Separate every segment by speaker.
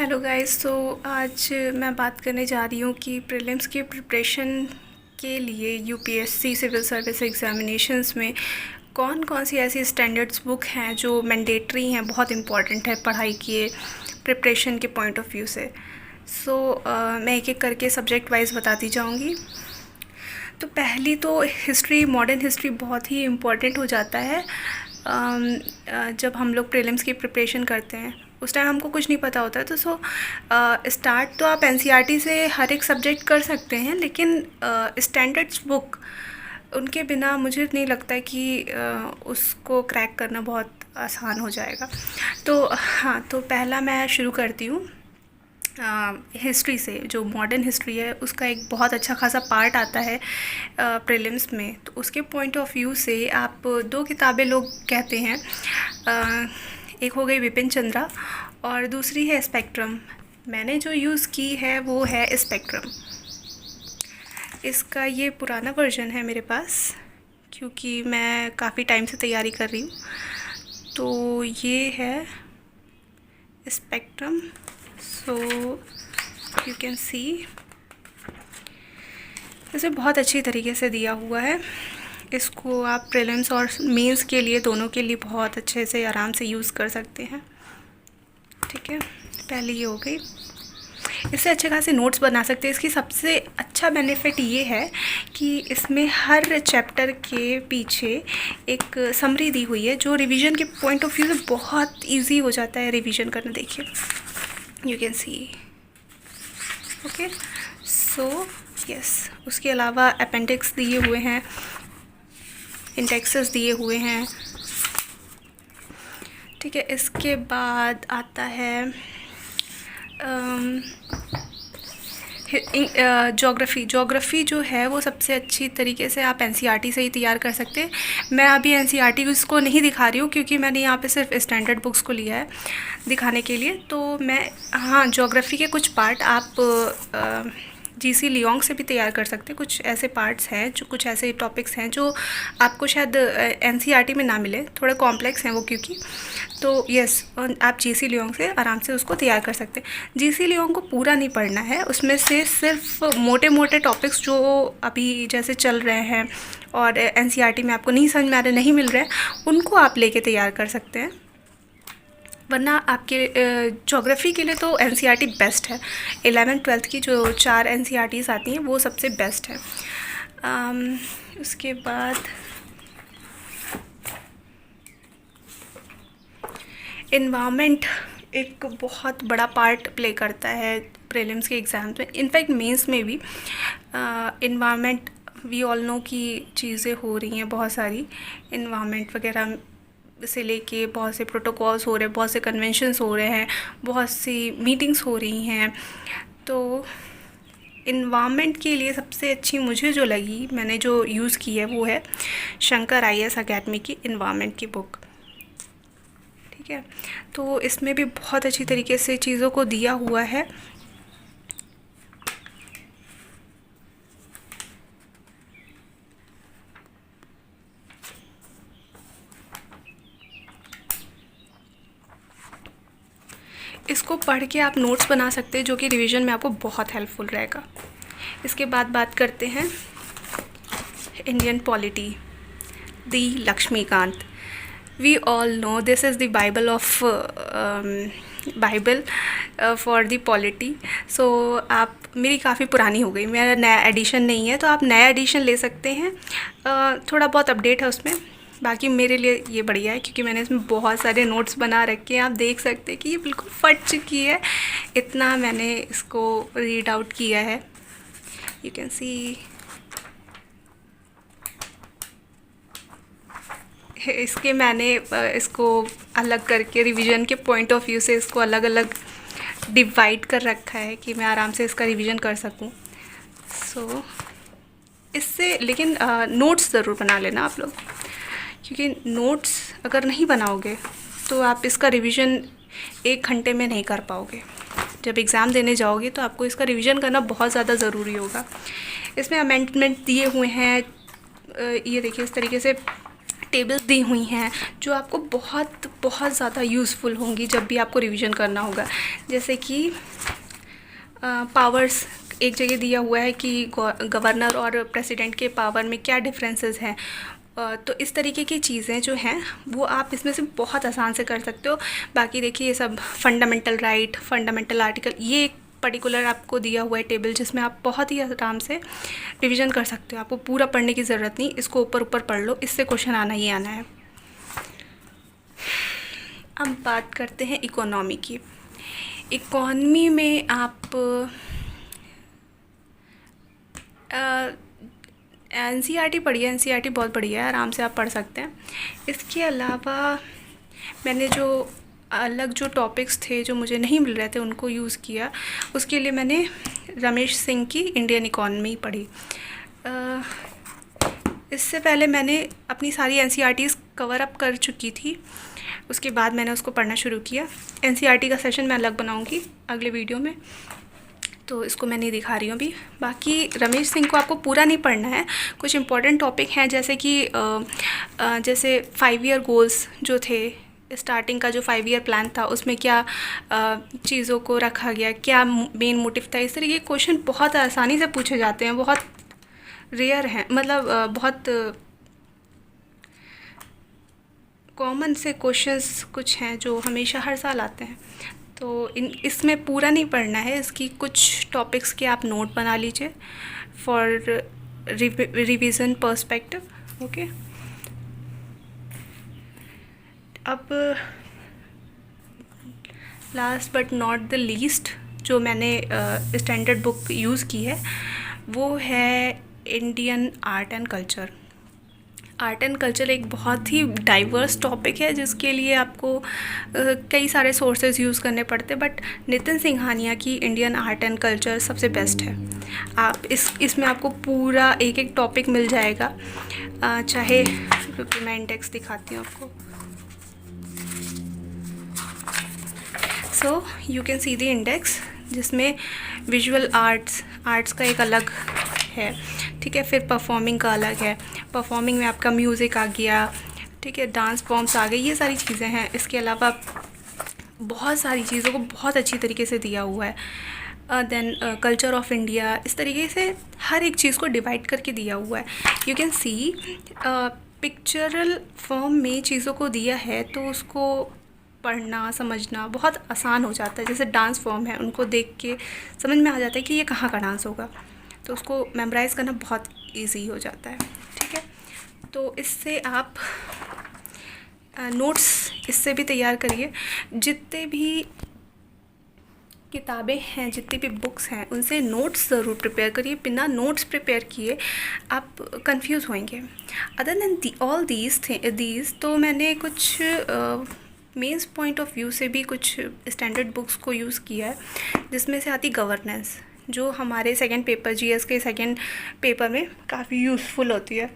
Speaker 1: Hello guys. तो आज मैं बात करने जा रही हूँ कि प्रीलिम्स की प्रिपरेशन के लिए यूपीएससी सिविल सर्विस एग्जामिनेशंस में कौन कौन सी ऐसी स्टैंडर्ड्स बुक हैं जो मैंडेटरी हैं, बहुत इम्पॉर्टेंट है पढ़ाई के प्रिपरेशन के पॉइंट ऑफ व्यू से। मैं एक एक करके सब्जेक्ट वाइज बताती जाऊँगी। तो पहली तो हिस्ट्री, मॉडर्न हिस्ट्री बहुत ही इम्पॉर्टेंट हो जाता है। जब हम लोग प्रीलिम्स की प्रिपरेशन करते हैं उस टाइम हमको कुछ नहीं पता होता है, तो स्टार्ट तो आप एनसीईआरटी से हर एक सब्जेक्ट कर सकते हैं, लेकिन स्टैंडर्ड्स बुक उनके बिना मुझे नहीं लगता है कि उसको क्रैक करना बहुत आसान हो जाएगा। तो हाँ, तो पहला मैं शुरू करती हूँ हिस्ट्री से। जो मॉडर्न हिस्ट्री है उसका एक बहुत अच्छा खासा पार्ट आता है प्रीलिम्स में। तो उसके पॉइंट ऑफ व्यू से आप दो किताबें लोग कहते हैं, एक हो गई विपिन चंद्रा और दूसरी है स्पेक्ट्रम। मैंने जो यूज़ की है वो है स्पेक्ट्रम। इसका ये पुराना वर्जन है मेरे पास, क्योंकि मैं काफ़ी टाइम से तैयारी कर रही हूँ। तो ये है spectrum. So you can see, इसे बहुत अच्छी तरीके से दिया हुआ है। इसको आप प्रीलिम्स और मेंस के लिए, दोनों के लिए बहुत अच्छे से आराम से यूज़ कर सकते हैं। ठीक है, पहले ये हो गई। इससे अच्छे खासे नोट्स बना सकते हैं। इसकी सबसे अच्छा बेनिफिट ये है कि इसमें हर चैप्टर के पीछे एक समरी दी हुई है, जो रिवीजन के पॉइंट ऑफ व्यू से बहुत इजी हो जाता है रिवीजन करना। देखिए, you can see. Okay, so yes, उसके अलावा अपेंडिक्स दिए हुए हैं, इंडेक्सेस दिए हुए हैं। ठीक है, इसके बाद आता है ज्योग्राफ़ी जो है वो सबसे अच्छी तरीके से आप एनसीईआरटी से ही तैयार कर सकते हैं। मैं अभी एनसीईआरटी को नहीं दिखा रही हूँ, क्योंकि मैंने यहाँ पे सिर्फ स्टैंडर्ड बुक्स को लिया है दिखाने के लिए। तो मैं, हाँ, ज्योग्राफ़ी के कुछ पार्ट आप जीसी लियोंग से भी तैयार कर सकते हैं। कुछ ऐसे पार्ट्स हैं, जो कुछ ऐसे टॉपिक्स हैं जो आपको शायद एनसीईआरटी में ना मिले, थोड़े कॉम्प्लेक्स हैं वो, क्योंकि तो यस, आप जीसी लियोंग से आराम से उसको तैयार कर सकते हैं। जीसी लियोंग को पूरा नहीं पढ़ना है, उसमें से सिर्फ मोटे मोटे टॉपिक्स जो अभी जैसे चल रहे हैं और एनसीईआरटी में आपको नहीं समझ में आ रहे, नहीं मिल रहे हैं, उनको आप लेके तैयार कर सकते हैं। वरना आपके ज्योग्राफ़ी के लिए तो एनसीईआरटी बेस्ट है। 11th-12th की जो 4 एनसीईआरटीज़ आती हैं वो सबसे बेस्ट है। उसके बाद एनवायरनमेंट एक बहुत बड़ा पार्ट प्ले करता है प्रीलिम्स के एग्ज़ाम्स में, इनफैक्ट मेंस में भी। एनवायरनमेंट, वी ऑल नो की चीज़ें हो रही हैं बहुत सारी, एनवायरनमेंट वगैरह से लेके बहुत से प्रोटोकॉल्स हो रहे हैं, बहुत से कन्वेंशंस हो रहे हैं, बहुत सी मीटिंग्स हो रही हैं। तो इन्वायरमेंट के लिए सबसे अच्छी मुझे जो लगी, मैंने जो यूज़ की है, वो है शंकर आईएएस अकेडमी की इन्वायरमेंट की बुक। ठीक है, तो इसमें भी बहुत अच्छी तरीके से चीज़ों को दिया हुआ है। इसको पढ़ के आप नोट्स बना सकते हैं, जो कि रिवीजन में आपको बहुत हेल्पफुल रहेगा। इसके बाद बात करते हैं Indian polity, the Laxmikanth. We all know this is the Bible of Bible for the polity. So आप, मेरी काफ़ी पुरानी हो गई, मेरा नया एडिशन नहीं है, तो आप नया एडिशन ले सकते हैं। थोड़ा बहुत अपडेट है उसमें, बाकी मेरे लिए ये बढ़िया है, क्योंकि मैंने इसमें बहुत सारे नोट्स बना रखे हैं। आप देख सकते हैं कि ये बिल्कुल फट चुकी है, इतना मैंने इसको रीड आउट किया है। यू कैन सी, इसके मैंने इसको अलग करके रिवीजन के पॉइंट ऑफ व्यू से इसको अलग अलग डिवाइड कर रखा है कि मैं आराम से इसका रिवीजन कर सकूं। सो इससे, लेकिन नोट्स ज़रूर बना लेना आप लोग, क्योंकि नोट्स अगर नहीं बनाओगे तो आप इसका रिवीजन 1 घंटे में नहीं कर पाओगे। जब एग्ज़ाम देने जाओगे तो आपको इसका रिवीजन करना बहुत ज़्यादा ज़रूरी होगा। इसमें अमेंडमेंट दिए हुए हैं, ये देखिए, इस तरीके से टेबल्स दी हुई हैं जो आपको बहुत बहुत ज़्यादा यूज़फुल होंगी जब भी आपको रिवीजन करना होगा। जैसे कि पावर्स एक जगह दिया हुआ है कि गवर्नर और प्रेसिडेंट के पावर में क्या डिफरेंसेस हैं। तो इस तरीके की चीज़ें जो हैं वो आप इसमें से बहुत आसान से कर सकते हो। बाकी देखिए ये सब फंडामेंटल राइट, फंडामेंटल आर्टिकल, ये एक पर्टिकुलर आपको दिया हुआ है टेबल जिसमें आप बहुत ही आराम से रिवीजन कर सकते हो। आपको पूरा पढ़ने की ज़रूरत नहीं, इसको ऊपर ऊपर पढ़ लो, इससे क्वेश्चन आना ही आना है। अब बात करते हैं इकोनॉमी की। इकोनॉमी में आप एनसीईआरटी पढ़िए, एनसीईआरटी बहुत बढ़िया है, आराम से आप पढ़ सकते हैं। इसके अलावा मैंने जो अलग जो टॉपिक्स थे जो मुझे नहीं मिल रहे थे उनको यूज़ किया। उसके लिए मैंने रमेश सिंह की इंडियन इकोनॉमी पढ़ी। इससे पहले मैंने अपनी सारी एनसीईआरटीज़ कवर अप कर चुकी थी, उसके बाद मैंने उसको पढ़ना शुरू किया। एनसीईआरटी का सेशन मैं अलग बनाऊंगी अगले वीडियो में, तो इसको मैं नहीं दिखा रही हूँ अभी। बाकी रमेश सिंह को आपको पूरा नहीं पढ़ना है, कुछ इंपॉर्टेंट टॉपिक हैं जैसे कि जैसे 5 ईयर गोल्स जो थे, स्टार्टिंग का जो 5 ईयर प्लान था उसमें क्या चीज़ों को रखा गया, क्या मेन मोटिव था। इस तरह के क्वेश्चन बहुत आसानी से पूछे जाते हैं, बहुत रेयर हैं, मतलब बहुत कॉमन से क्वेश्चंस कुछ हैं जो हमेशा हर साल आते हैं। तो इसमें पूरा नहीं पढ़ना है, इसकी कुछ टॉपिक्स के आप नोट बना लीजिए फॉर रिवीजन पर्सपेक्टिव। ओके, अब last but not the least जो मैंने स्टैंडर्ड बुक यूज़ की है वो है Indian art and culture. Art and culture एक बहुत ही डाइवर्स टॉपिक है जिसके लिए आपको कई सारे सोर्सेज यूज़ करने पड़ते, बट नितिन सिंघानिया की इंडियन आर्ट एंड कल्चर सबसे बेस्ट है। आप इसमें आपको पूरा एक एक टॉपिक मिल जाएगा। चाहे मैं इंडेक्स दिखाती हूँ आपको। So you can see the index जिसमें विजुअल आर्ट्स का एक अलग है, ठीक है, फिर परफॉर्मिंग का अलग है। परफॉर्मिंग में आपका म्यूज़िक आ गया, ठीक है, डांस फॉर्म्स आ गए, ये सारी चीज़ें हैं। इसके अलावा बहुत सारी चीज़ों को बहुत अच्छी तरीके से दिया हुआ है। देन कल्चर ऑफ इंडिया, इस तरीके से हर एक चीज़ को डिवाइड करके दिया हुआ है। You can see pictorial form में चीज़ों को दिया है तो उसको पढ़ना समझना बहुत आसान हो जाता है। जैसे डांस फॉर्म है, उनको देख के समझ में आ जाता है कि ये कहाँ का डांस होगा, तो उसको मेमोराइज़ करना बहुत इजी हो जाता है, ठीक है। तो इससे आप नोट्स इससे भी तैयार करिए। जितने भी किताबें हैं, जितनी भी बुक्स हैं, उनसे नोट्स ज़रूर प्रिपेयर करिए। बिना नोट्स प्रिपेयर किए आप कंफ्यूज होंगे। अदर देन ऑल दीज तो मैंने कुछ मेंस पॉइंट ऑफ व्यू से भी कुछ स्टैंडर्ड बुक्स को यूज़ किया है, जिसमें से आती गवर्नेंस, जो हमारे सेकंड पेपर जीएस के सेकंड पेपर में काफ़ी यूज़फुल होती है,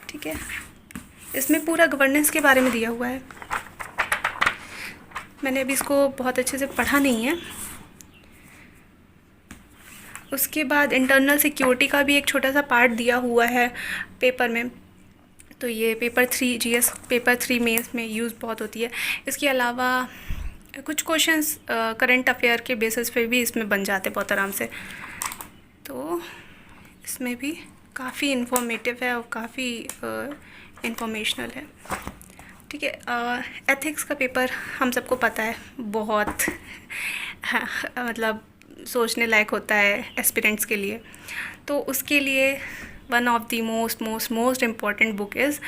Speaker 1: ठीक है। इसमें पूरा गवर्नेंस के बारे में दिया हुआ है। मैंने अभी इसको बहुत अच्छे से पढ़ा नहीं है। उसके बाद इंटरनल सिक्योरिटी का भी एक छोटा सा पार्ट दिया हुआ है पेपर में, तो ये पेपर 3 जीएस पेपर 3 मेंस में यूज़ बहुत होती है। इसके अलावा कुछ क्वेश्चंस करंट अफेयर के बेसिस पे भी इसमें बन जाते बहुत आराम से, तो इसमें भी काफ़ी इन्फॉर्मेटिव है और काफ़ी इंफॉर्मेशनल है, ठीक है। एथिक्स का पेपर हम सबको पता है, बहुत मतलब सोचने लायक होता है एस्पिरेंट्स के लिए। तो उसके लिए one of the most important book is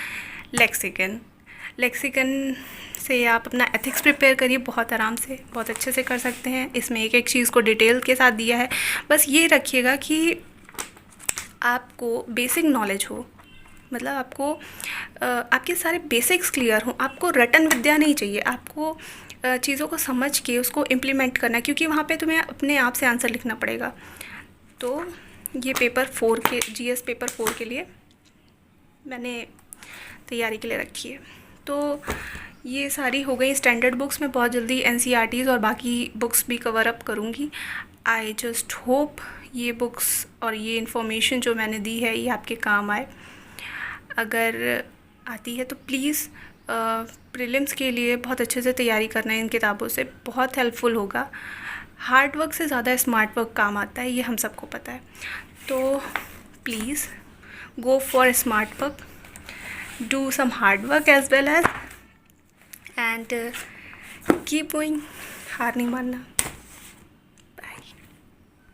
Speaker 1: lexicon से आप अपना एथिक्स प्रिपेयर करिए, बहुत आराम से, बहुत अच्छे से कर सकते हैं। इसमें एक एक चीज़ को डिटेल के साथ दिया है। बस ये रखिएगा कि आपको बेसिक नॉलेज हो, मतलब आपको आपके सारे बेसिक्स क्लियर हों। आपको रटन विद्या नहीं चाहिए, आपको चीज़ों को समझ के उसको इम्प्लीमेंट करना है, क्योंकि वहाँ पे तुम्हें अपने आप से आंसर लिखना पड़ेगा। तो ये पेपर 4 के जीएस पेपर 4 के लिए मैंने तैयारी के लिए रखी है। तो ये सारी हो गई स्टैंडर्ड बुक्स। मैं बहुत जल्दी एनसीईआरटीज़ और बाकी बुक्स भी कवर अप करूँगी। आई जस्ट होप ये बुक्स और ये इन्फॉर्मेशन जो मैंने दी है ये आपके काम आए। अगर आती है तो प्लीज़ प्रीलिम्स के लिए बहुत अच्छे से तैयारी करना है इन किताबों से, बहुत हेल्पफुल होगा। हार्ड वर्क से ज़्यादा स्मार्ट वर्क काम आता है, ये हम सबको पता है। तो please go for smart work, do some hard work as well as, and keep going, हार नहीं मानना।